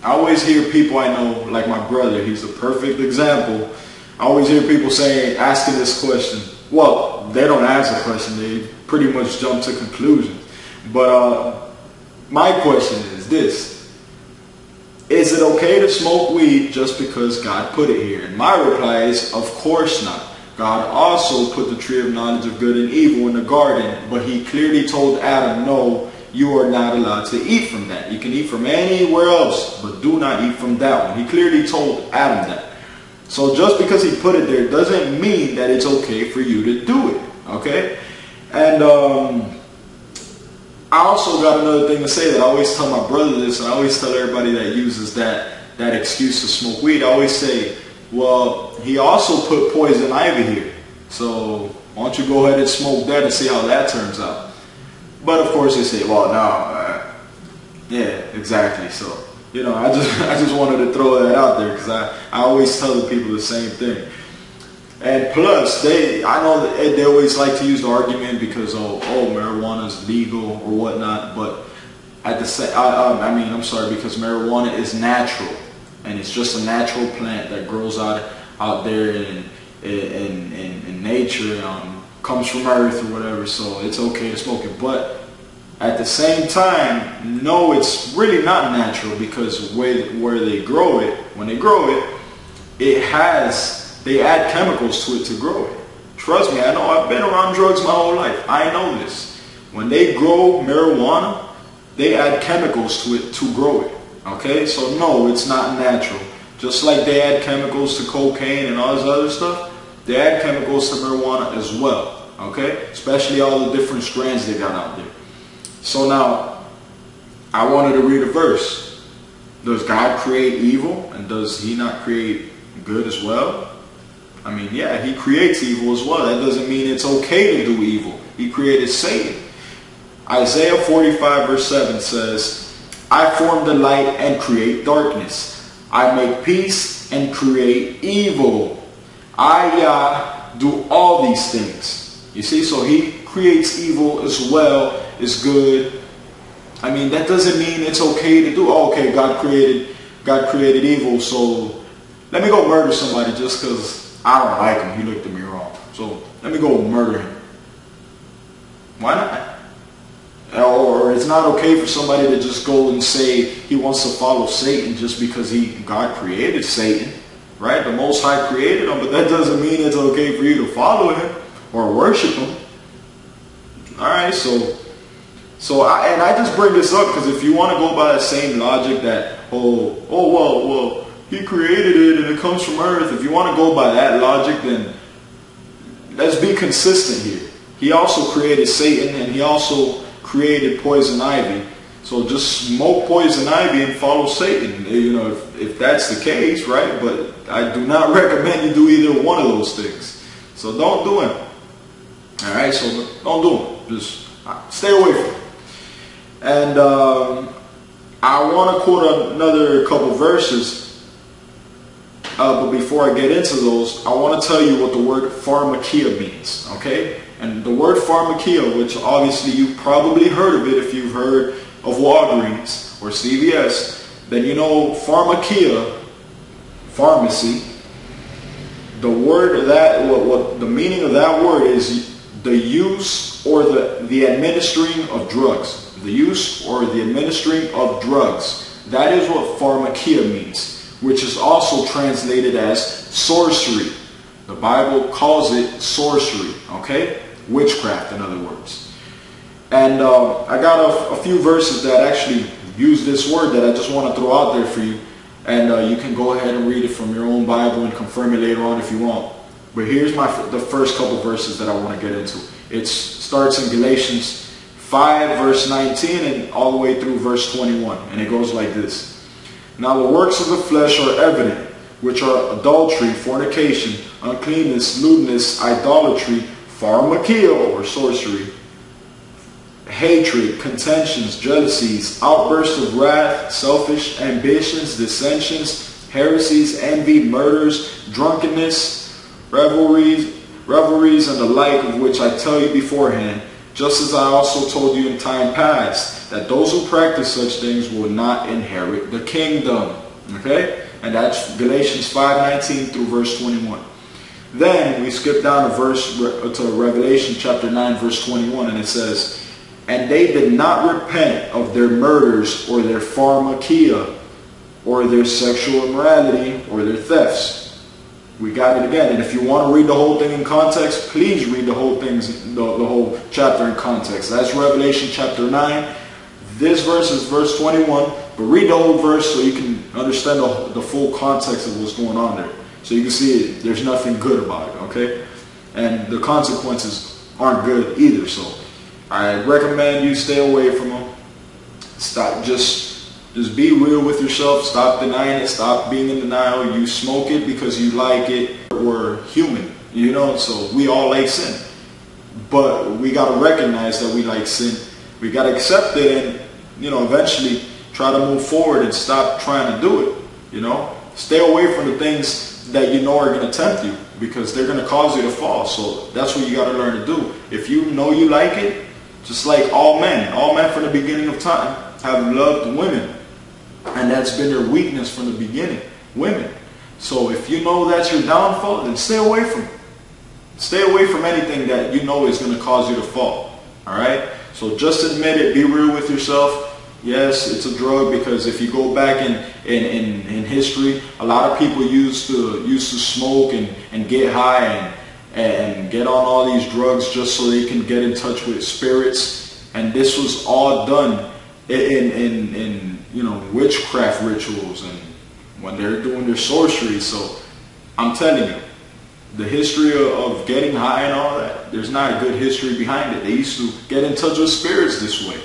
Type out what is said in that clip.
I always hear people I know, like my brother, he's a perfect example. I always hear people asking this question. Well, they don't ask a question, they pretty much jump to conclusions. But my question is this. Is it okay to smoke weed just because God put it here? And my reply is, of course not. God also put the tree of knowledge of good and evil in the garden, but he clearly told Adam, no, you are not allowed to eat from that. You can eat from anywhere else, but do not eat from that one. He clearly told Adam that. So just because he put it there doesn't mean that it's okay for you to do it. Okay? And I also got another thing to say that I always tell my brother this, and I always tell everybody that uses that excuse to smoke weed. I always say, well, he also put poison ivy here. So why don't you go ahead and smoke that and see how that turns out? But of course they say, well, no, yeah, exactly. So, you know, I just wanted to throw that out there because I always tell the people the same thing. And plus, I know that they always like to use the argument because marijuana is legal or whatnot. But at the same, I'm sorry, because marijuana is natural, and it's just a natural plant that grows out there in nature, comes from earth or whatever. So it's okay to smoke it. But at the same time, no, it's really not natural because where they grow it, when they grow it, they add chemicals to it to grow it. Trust me, I know, I've been around drugs my whole life. I know this. When they grow marijuana, they add chemicals to it to grow it. Okay? So no, it's not natural. Just like they add chemicals to cocaine and all this other stuff, they add chemicals to marijuana as well. Okay? Especially all the different strands they got out there. So now, I wanted to read a verse. Does God create evil, and does he not create good as well? I mean, yeah, he creates evil as well. That doesn't mean it's okay to do evil. He created Satan. Isaiah 45 verse 7 says, I form the light and create darkness. I make peace and create evil. I, Yah, do all these things. You see, so he creates evil as well as good. I mean, that doesn't mean it's okay to do. Oh, okay, God created evil, so let me go murder somebody just because I don't like him. He looked at me wrong. So let me go murder him. Why not? Or it's not okay for somebody to just go and say he wants to follow Satan just because God created Satan, right? The Most High created him, but that doesn't mean it's okay for you to follow him or worship him. All right, I just bring this up because if you want to go by the same logic that well, he created it and it comes from earth. If you want to go by that logic, then let's be consistent here. He also created Satan and he also created poison ivy. So just smoke poison ivy and follow Satan, you know, if that's the case, right? But I do not recommend you do either one of those things. So don't do it. All right, so don't do them. Just stay away from it. And I want to quote another couple verses. But before I get into those, I want to tell you what the word pharmakia means, okay? And the word pharmakia, which obviously you've probably heard of it if you've heard of Walgreens or CVS, then you know pharmakia, pharmacy, the word of that, what the meaning of that word is the use or the administering of drugs. The use or the administering of drugs. That is what pharmakia means, which is also translated as sorcery. The Bible calls it sorcery, okay? Witchcraft, in other words. And I got a few verses that actually use this word that I just want to throw out there for you. And you can go ahead and read it from your own Bible and confirm it later on if you want. But here's the first couple verses that I want to get into. It starts in Galatians 5 verse 19 and all the way through verse 21. And it goes like this. Now the works of the flesh are evident, which are adultery, fornication, uncleanness, lewdness, idolatry, pharmakia or sorcery, hatred, contentions, jealousies, outbursts of wrath, selfish ambitions, dissensions, heresies, envy, murders, drunkenness, revelries, and the like, of which I tell you beforehand, Just as I also told you in time past, that those who practice such things will not inherit the kingdom. Okay? And that's Galatians 5:19 through verse 21. Then we skip down to Revelation chapter 9 verse 21, and it says, and they did not repent of their murders or their pharmakia or their sexual immorality or their thefts. We got it again. And if you want to read the whole thing in context, please read the whole whole chapter in context. That's Revelation chapter 9. This verse is verse 21, but read the whole verse so you can understand the full context of what's going on there. So you can see there's nothing good about it, okay? And the consequences aren't good either. So I recommend you stay away from them. Stop, just be real with yourself. Stop denying it. Stop being in denial. You smoke it because you like it. We're human, you know, so we all like sin. But we got to recognize that we like sin. We got to accept it and, you know, eventually try to move forward and stop trying to do it, you know. Stay away from the things that you know are going to tempt you, because they're going to cause you to fall. So that's what you got to learn to do. If you know you like it, just like all men from the beginning of time have loved women. And that's been their weakness from the beginning, women. So if you know that's your downfall, then stay away from it. Stay away from anything that you know is going to cause you to fall. All right? So just admit it. Be real with yourself. Yes, it's a drug, because if you go back in history, a lot of people used to smoke and get high and get on all these drugs just so they can get in touch with spirits. And this was all done in you know, witchcraft rituals and when they're doing their sorcery. So I'm telling you, the history of getting high and all that, there's not a good history behind it. They used to get in touch with spirits this way.